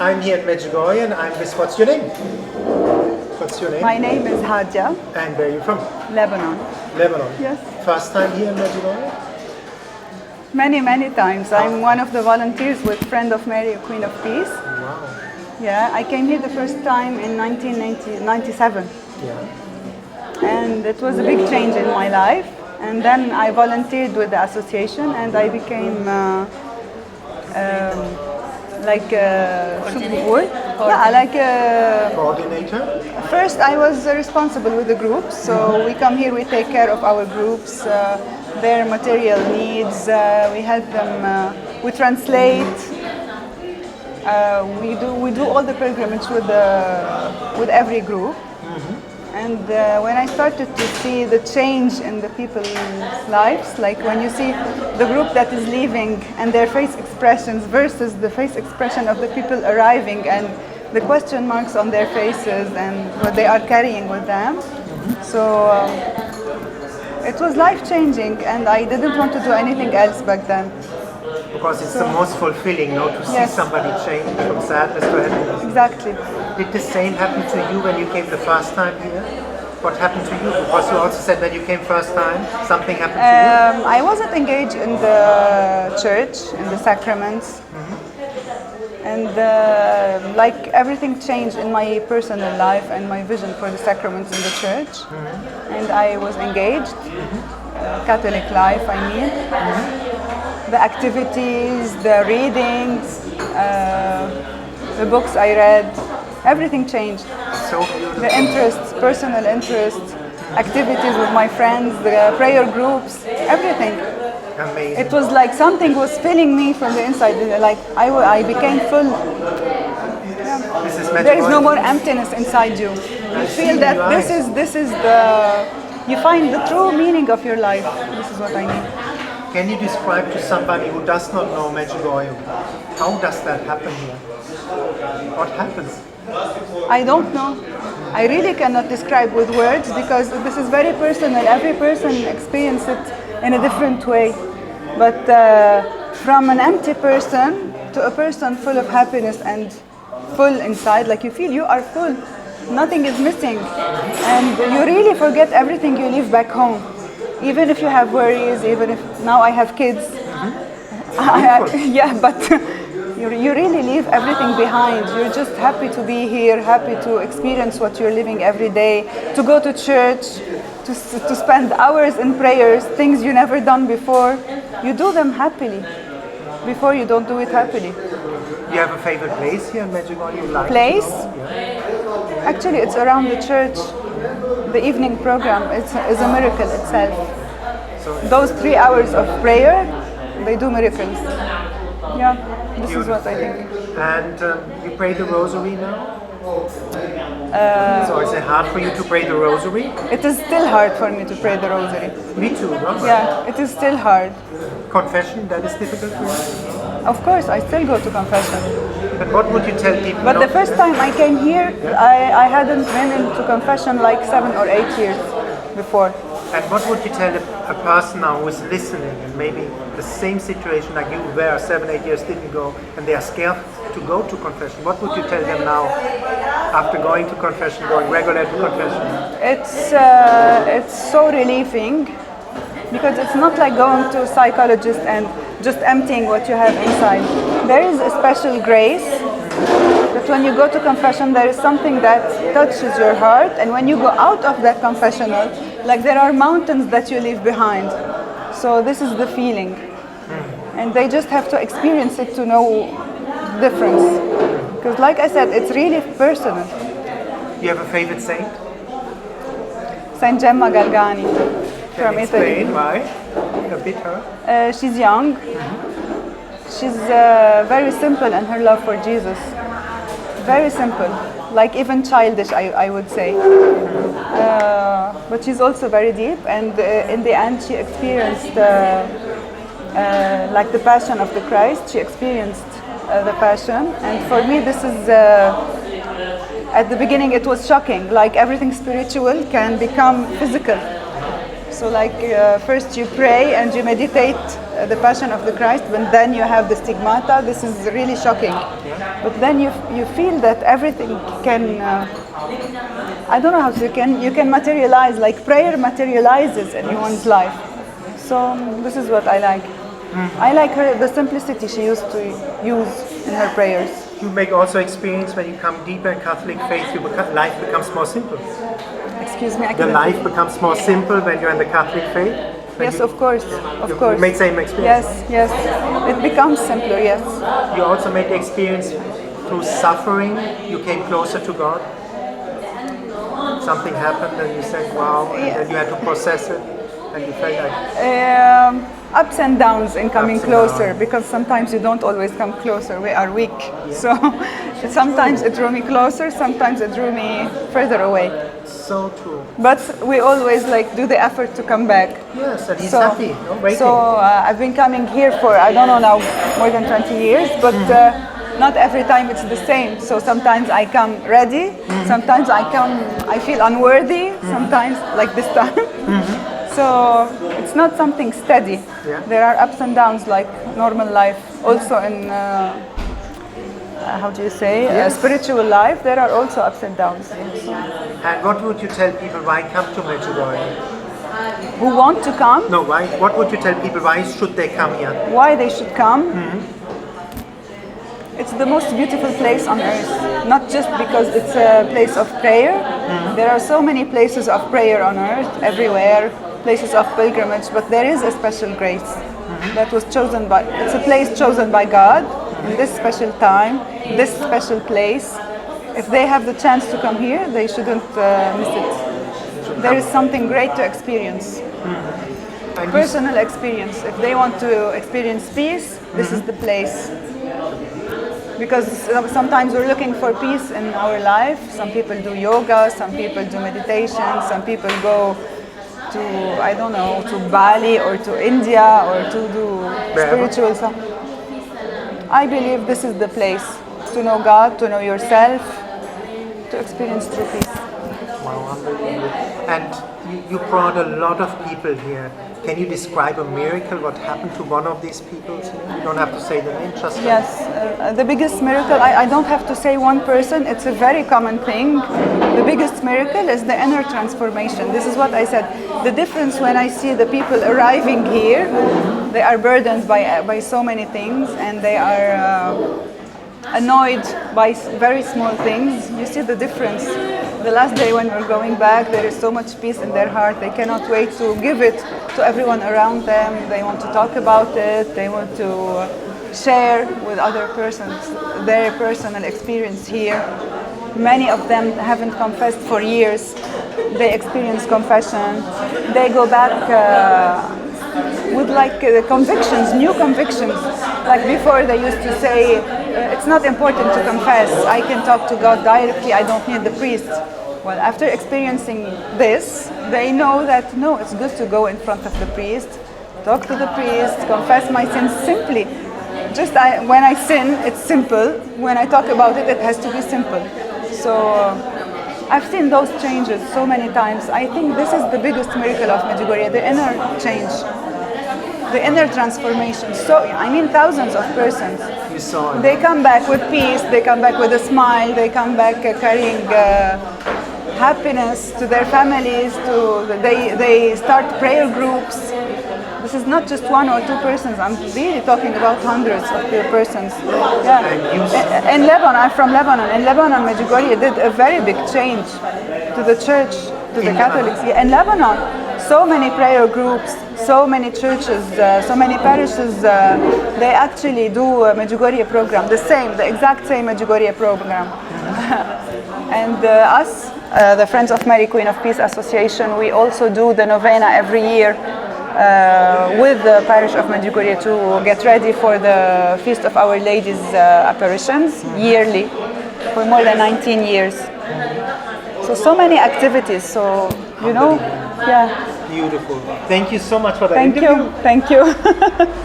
I'm here at Medjugorje and I'm with, what's your name? What's your name? My name is Hadia. And where are you from? Lebanon. Lebanon. Yes. First time here in Medjugorje? Many times. I'm one of the volunteers with Friend of Mary, Queen of Peace. Wow. Yeah, I came here the first time in 1997. Yeah. And it was a big change in my life. And then I volunteered with the association and I became Coordinator? First I was responsible with the groups, so we come here, we take care of our groups, their material needs, we help them, we translate, we do all the pilgrimage with every group. And when I started to see the change in the people's lives, like when you see the group that is leaving and their face expressions versus the face expression of the people arriving and the question marks on their faces and what they are carrying with them. So it was life-changing and I didn't want to do anything else back then. Because it's the most fulfilling, no, to see somebody change from sadness to happiness. Exactly. Did the same happen to you when you came the first time here? What happened to you? Because you also said when you came first time, something happened to you? I wasn't engaged in the church, in the sacraments. And like everything changed in my personal life and my vision for the sacraments in the church. And I was engaged, Catholic life I mean. The activities, the readings, the books I read, everything changed. So beautiful. The interests, personal interests, activities with my friends, the prayer groups, everything. Amazing. It was like something was filling me from the inside. Like I became full. There is no more emptiness inside you. You feel that this is the. You find the true meaning of your life. This is what I mean. Can you describe to somebody who does not know Medjugorje, how does that happen here? What happens? I don't know. I really cannot describe with words because this is very personal. Every person experiences it in a different way. But from an empty person to a person full of happiness and full inside, like you feel you are full. Nothing is missing. And you really forget everything you leave back home. Even if you have worries, even if now I have kids. Yeah, but you really leave everything behind. You're just happy to be here, happy to experience what you're living every day, to go to church, to spend hours in prayers, things you never done before. You do them happily. Before you don't do it happily. You have a favorite place here in Medjugorje you like? Place? Yeah. Actually, it's around the church. The evening program is a miracle itself. So those 3 hours of prayer, they do miracles. Yeah, this is what I think. And you pray the Rosary now? So is it hard for you to pray the Rosary? It is still hard for me to pray the Rosary. Me too, no? Yeah, it is still hard. Confession, that is difficult for you? Of course, I still go to confession. But what would you tell people? But the first time I came here, I hadn't been into confession like 7 or 8 years before. And what would you tell a person now who is listening and maybe the same situation like you were 7, 8 years didn't go and they are scared to go to confession? What would you tell them now after going to confession, going regular to confession? It's so relieving because it's not like going to a psychologist and just emptying what you have inside. There is a special grace that when you go to confession there is something that touches your heart, and when you go out of that confessional, like there are mountains that you leave behind. So this is the feeling. And they just have to experience it to know the difference. Because like I said, it's really personal. You have a favorite saint? Saint Gemma Galgani from Italy. Explain why? A bit her? She's young. She's very simple in her love for Jesus. Very simple, like even childish, I would say. But she's also very deep, and in the end she experienced like the passion of the Christ. She experienced the passion, and for me this is, at the beginning it was shocking, like everything spiritual can become physical. So like first you pray and you meditate the Passion of the Christ, but then you have the stigmata. This is really shocking. But then you feel that everything can, I don't know how to, you can materialize, like prayer materializes in one's life. So this is what I like. I like the simplicity she used to use in her prayers. You make also experience when you come deeper in Catholic faith, life becomes more simple. Excuse me, I The can't. life becomes more simple when you're in the Catholic faith. Yes, of course, of course. You make same experience. Yes, yes. It becomes simpler, yes. You also made the experience through suffering. You came closer to God. Something happened and you said, wow, and then you had to process it and you felt like... Ups and downs in coming Ups and closer, downs. because sometimes you don't always come closer. We are weak. So sometimes it drew me closer, sometimes it drew me further away. So true. But we always like do the effort to come back. Yes, and he's happy, waiting. So I've been coming here for, I don't know now, more than 20 years, but not every time it's the same. So sometimes I come ready, sometimes I feel unworthy, sometimes like this time. So it's not something steady. Yeah. There are ups and downs like normal life. Also in, how do you say, spiritual life, there are also ups and downs. And what would you tell people why come to Medjugorje? Who want to come? No, why? What would you tell people why should they come here? Why they should come? It's the most beautiful place on earth. Not just because it's a place of prayer. There are so many places of prayer on earth, everywhere. Places of pilgrimage, but there is a special grace that was chosen by, it's a place chosen by God in this special time, this special place. If they have the chance to come here, they shouldn't miss it. There is something great to experience. Personal experience. If they want to experience peace, this is the place. Because sometimes we're looking for peace in our life. Some people do yoga, some people do meditation, some people go to, I don't know, to Bali or to India or to do spiritual stuff. I believe this is the place to know God, to know yourself, to experience true peace. Wow, unbelievable. And you brought a lot of people here. Can you describe a miracle? What happened to one of these people? You don't have to say the name, just Yes, the biggest miracle, I don't have to say one person, it's a very common thing. The biggest miracle is the inner transformation. This is what I said. The difference when I see the people arriving here, they are burdened by so many things and they are annoyed by very small things. You see the difference. The last day when we're going back, there is so much peace in their heart. They cannot wait to give it to everyone around them. They want to talk about it. They want to share with other persons their personal experience here. Many of them haven't confessed for years. They experience confession. They go back with like convictions, new convictions. Like before they used to say, it's not important to confess. I can talk to God directly. I don't need the priest. Well, after experiencing this, they know that no, it's good to go in front of the priest, talk to the priest, confess my sins simply. Just when I sin, it's simple. When I talk about it, it has to be simple. So I've seen those changes so many times. I think this is the biggest miracle of Medjugorje, the inner change, the inner transformation. So, I mean, thousands of persons. You saw it. They come back with peace, they come back with a smile, they come back carrying happiness to their families, they start prayer groups. This is not just one or two persons, I'm really talking about hundreds of persons. Yeah. In Lebanon, I'm from Lebanon. In Lebanon, Medjugorje did a very big change to the church, to the Catholics. Yeah, in Lebanon, so many prayer groups, so many churches, so many parishes, they actually do a Medjugorje program, the exact same Medjugorje program. And us, the Friends of Mary, Queen of Peace Association, we also do the novena every year with the parish of Medjugorje to get ready for the Feast of Our Lady's apparitions yearly for more than 19 years. So many activities, so, you know, yeah. Beautiful. Thank you so much for that interview. Thank you.